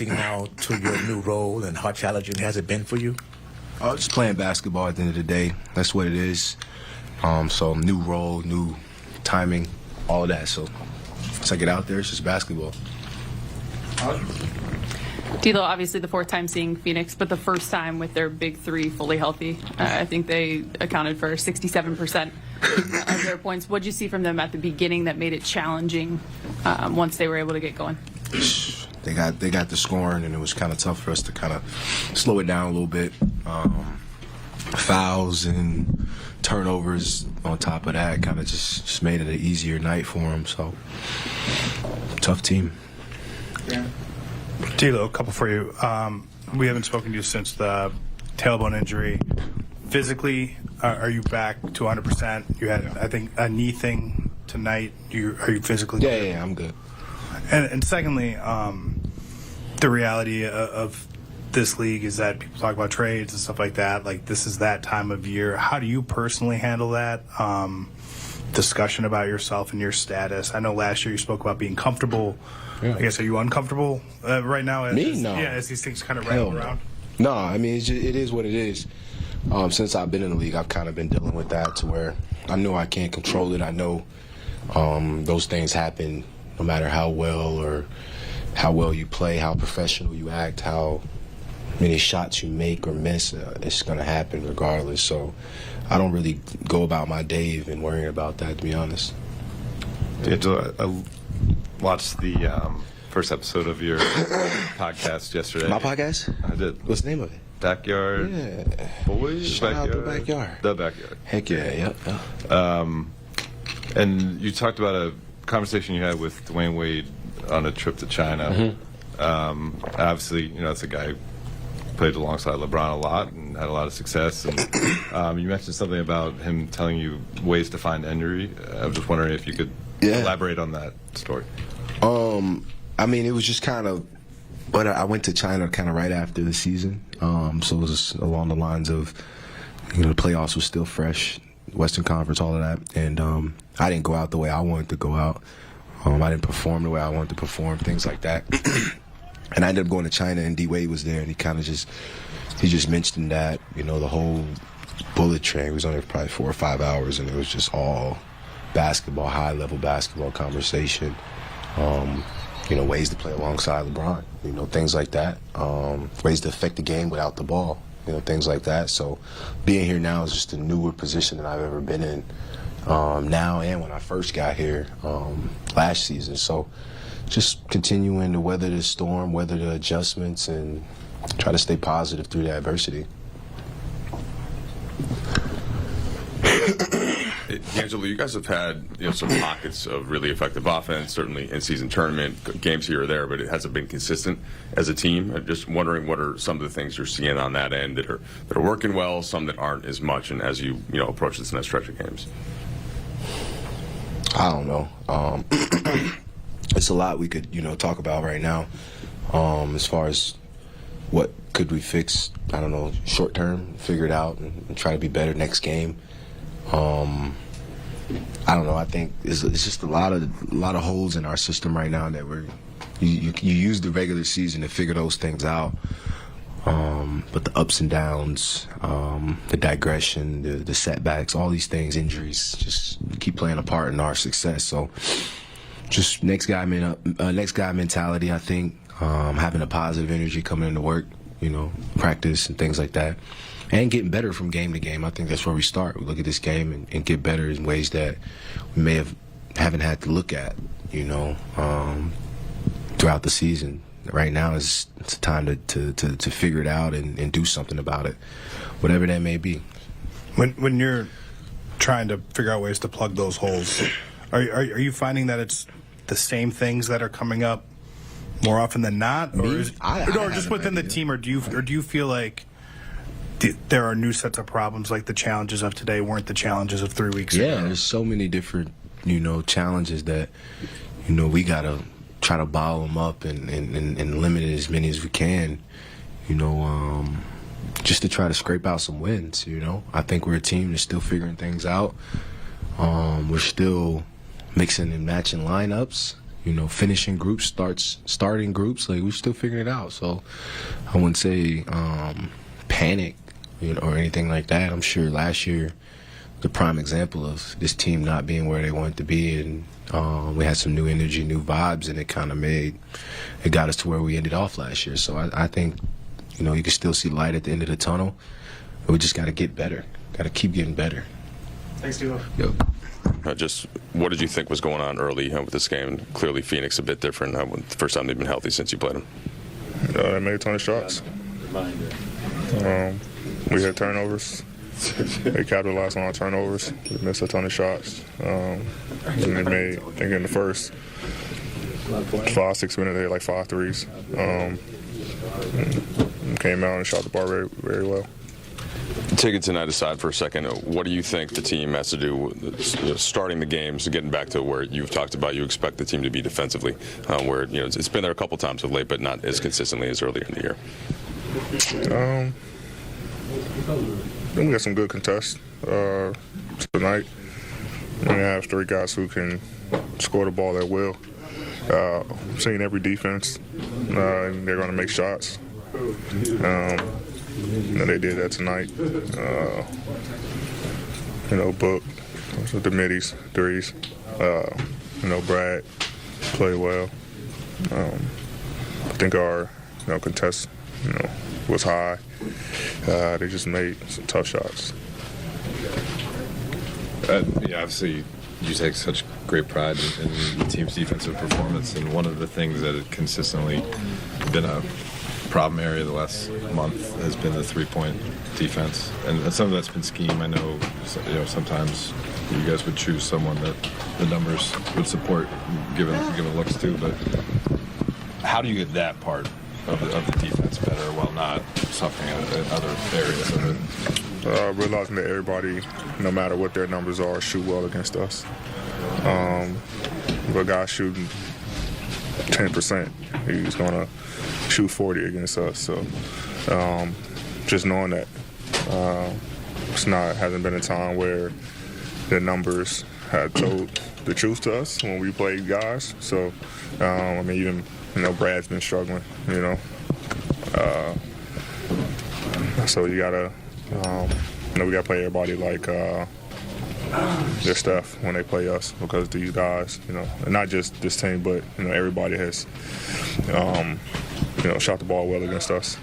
adjusting now to your new role, and how challenging has it been for you? Just playing basketball at the end of the day. That's what it is. So new role, new timing, all of that. So once I get out there, it's just basketball. D'Lo, obviously the fourth time seeing Phoenix, but the first time with their big three fully healthy. I think they accounted for 67% of their points. What did you see from them at the beginning that made it challenging once they were able to get going? They got the scoring, and it was kind of tough for us to kind of slow it down a little bit. Fouls and turnovers on top of that kind of just made it an easier night for them. So, tough team. Yeah. D'Lo, a couple for you. We haven't spoken to you since the tailbone injury. Physically, are you back to 100%? You had, I think, a knee thing tonight. Are you physically good? Yeah, I'm good. And secondly, the reality of this league is that people talk about trades and stuff like that. Like, this is that time of year. How do you personally handle that? Discussion about yourself and your status. I know last year you spoke about being comfortable. Yeah. I guess, are you uncomfortable right now? Me? No. Yeah, as these things kind of rattle around? No, I mean, it is what it is. Since I've been in the league, I've kind of been dealing with that to where I know I can't control it. I know those things happen no matter how well you play, how professional you act, how many shots you make or miss. It's going to happen regardless. So I don't really go about my day even worrying about that, to be honest. D'Angelo, I watched the first episode of your podcast yesterday. My podcast? I did. What's the name of it? Backyard Boys? Shout out the Backyard. The Backyard. Heck yeah, yep. And you talked about a conversation you had with Dwayne Wade on a trip to China. Mm-hmm. Obviously, that's a guy who played alongside LeBron a lot and had a lot of success. And you mentioned something about him telling you ways to find injury. I was just wondering if you could elaborate on that story. I mean, it was just kind of, but I went to China kind of right after the season. So it was along the lines of, the playoffs was still fresh, Western Conference, all of that. And I didn't go out the way I wanted to go out. I didn't perform the way I wanted to perform, things like that. And I ended up going to China, and D. Wade was there, and he kind of just mentioned that, the whole bullet train. He was on there for probably 4 or 5 hours, and it was just all basketball, high-level basketball conversation. Ways to play alongside LeBron, things like that. Ways to affect the game without the ball, things like that. So being here now is just a newer position than I've ever been in now and when I first got here last season. So just continuing to weather the storm, weather the adjustments, and try to stay positive through the adversity. D'Angelo, you guys have had some pockets of really effective offense, certainly in-season tournament, games here or there, but it hasn't been consistent as a team. I'm just wondering what are some of the things you're seeing on that end that are working well, some that aren't as much, and as you approach this next stretch of games. I don't know. It's a lot we could talk about right now. As far as what could we fix, I don't know, short term, figure it out and try to be better next game. I don't know. I think it's just a lot of holes in our system right now that you use the regular season to figure those things out. But the ups and downs, the digression, the setbacks, all these things, injuries, just keep playing a part in our success. So just next guy mentality. I think having a positive energy coming into work, practice and things like that. And getting better from game to game. I think that's where we start. We look at this game and get better in ways that we haven't had to look at, throughout the season. Right now it's a time to figure it out and do something about it, whatever that may be. When you're trying to figure out ways to plug those holes, are you finding that it's the same things that are coming up more often than not, or just within the team, or do you feel like there are new sets of problems, like the challenges of today weren't the challenges of 3 weeks ago? Yeah, there's so many different, challenges that, we got to try to bottle them up and limit as many as we can, just to try to scrape out some wins, I think we're a team that's still figuring things out. We're still mixing and matching lineups, finishing groups, starting groups. Like, we're still figuring it out. So I wouldn't say panic, or anything like that. I'm sure last year, the prime example of this team not being where they wanted to be, and we had some new energy, new vibes, and it got us to where we ended off last year. So I think, you can still see light at the end of the tunnel. But we just got to get better. Got to keep getting better. Thanks, D'Lo. Yep. Just what did you think was going on early with this game? Clearly, Phoenix a bit different. The first time they've been healthy since you played them. They made a ton of shots. We had turnovers. They capitalized on our turnovers. We missed a ton of shots. And they made, I think in the first 5-6 minutes, they had like 5 threes. Came out and shot the ball very, very well. Taking tonight aside for a second, what do you think the team has to do with starting the games, getting back to where you've talked about you expect the team to be defensively, where it's been there a couple times of late, but not as consistently as earlier in the year? We got some good contests tonight. We have 3 guys who can score the ball at will. I'm seeing every defense, and they're going to make shots. They did that tonight. Book, the middies, threes. Brad played well. I think our contest was high. They just made some tough shots. Obviously, you take such great pride in the team's defensive performance, and one of the things that had consistently been a problem area the last month has been the three-point defense, and some of that's been scheme. I know, sometimes you guys would choose someone that the numbers would support, given looks to. But how do you get that part of the defense better while not suffering in other areas of it? Realizing that everybody, no matter what their numbers are, shoot well against us. If a guy's shooting 10%, he's going to shoot 40 against us. So just knowing that hasn't been a time where the numbers have told the truth to us when we played guys. So even Brad's been struggling. So you gotta we gotta play everybody like their stuff when they play us, because these guys, and not just this team, but everybody has shot the ball well against us.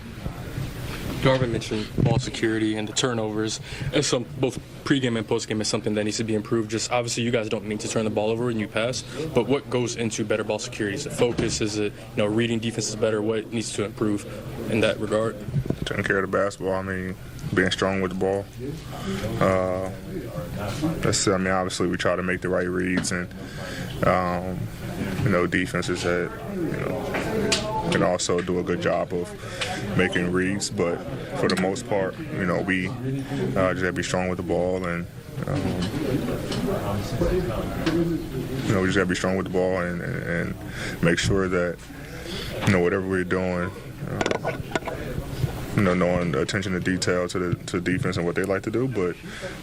Garvin mentioned ball security and the turnovers. As both pregame and postgame is something that needs to be improved. Just obviously, you guys don't mean to turn the ball over when you pass, but what goes into better ball security? Is it focus? Is it reading defenses better? What needs to improve in that regard? Taking care of the basketball. Being strong with the ball. Obviously, we try to make the right reads, and defenses that can also do a good job of making reads. But for the most part, we just have to be strong with the ball, and we just have to be strong with the ball and make sure that whatever we're doing. Knowing the attention to detail to defense and what they like to do, but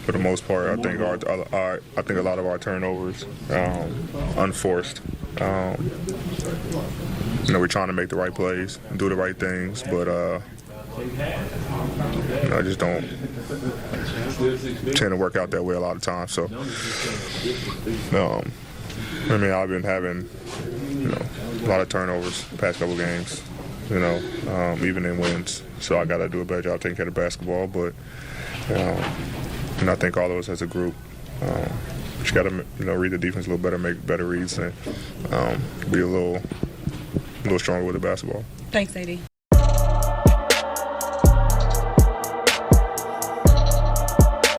for the most part, I think a lot of our turnovers unforced. We're trying to make the right plays, and do the right things, but I just don't tend to work out that way a lot of times. So, I've been having a lot of turnovers the past couple games. Even in wins. So I got to do a better job taking care of basketball. But and I think all of us as a group, just got to read the defense a little better, make better reads, and be a little stronger with the basketball. Thanks, AD.